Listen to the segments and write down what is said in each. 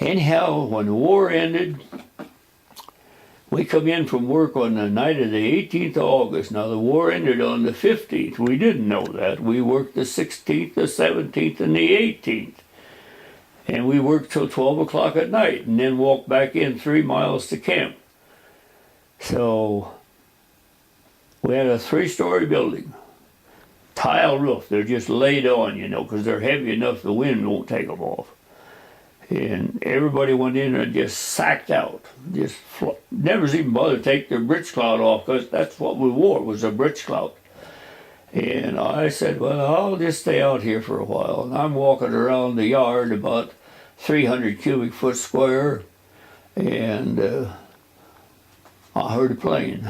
Anyhow, when the war ended, we come in from work on the night of the 18th of August. Now, the war ended on the 15th. We didn't know that. We worked the 16th, the 17th, and the 18th. And we worked till 12 o'clock at night and then walked back in 3 miles to camp. So we had a 3-story building, tile roof. They're just laid on, you know, because they're heavy enough the wind won't take them off. And everybody went in and just sacked out. Just never even bothered to take their breechclout off, because that's what we wore, was a breechclout. And I said, well, I'll just stay out here for a while. And I'm walking around the yard about 300 cubic foot square, and I heard a plane.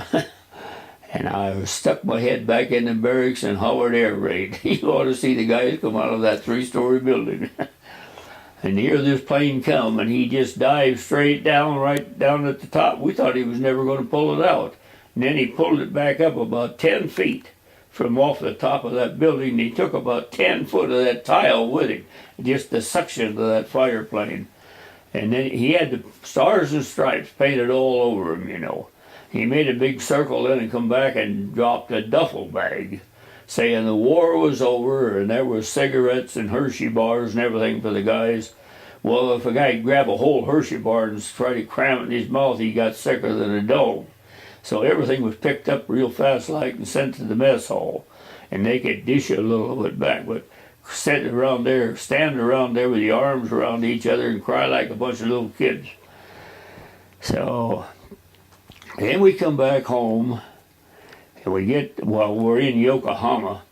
And I stuck my head back in the barracks and hollered air raid. You ought to see the guys come out of that 3-story building. And here this plane come, and he just dived straight down, right down at the top. We thought he was never going to pull it out. And then he pulled it back up about 10 feet from off the top of that building. And he took about 10 foot of that tile with him, just the suction of that fire plane. And then he had the stars and stripes painted all over him, you know. He made a big circle then and come back and dropped a duffel bag, saying the war was over and there was cigarettes and Hershey bars and everything for the guys. Well, if a guy grabbed a whole Hershey bar and tried to cram it in his mouth, he got sicker than a dog. So everything was picked up real fast like and sent to the mess hall. And they could dish a little of it back, but standing around there with the arms around each other and cry like a bunch of little kids. So then we come back home. And we're in Yokohama.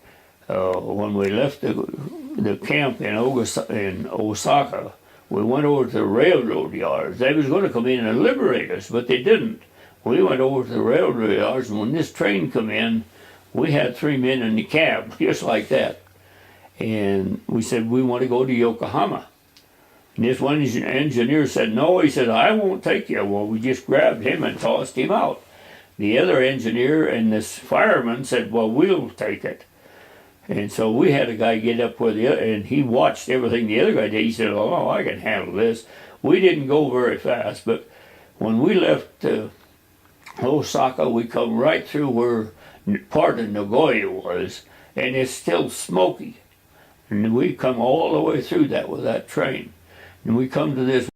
When we left the camp in Osaka, we went over to the railroad yards. They was going to come in and liberate us, but they didn't. We went over to the railroad yards, and when this train come in, we had 3 men in the cab, just like that. And we said, we want to go to Yokohama. And this one engineer said, no. He said, I won't take you. Well, we just grabbed him and tossed him out. The other engineer and this fireman said, well, we'll take it. And so we had a guy get up with the other, and he watched everything the other guy did. He said, oh, I can handle this. We didn't go very fast, but when we left Osaka, we come right through where part of Nagoya was, and it's still smoky. And we come all the way through that with that train. And we come to this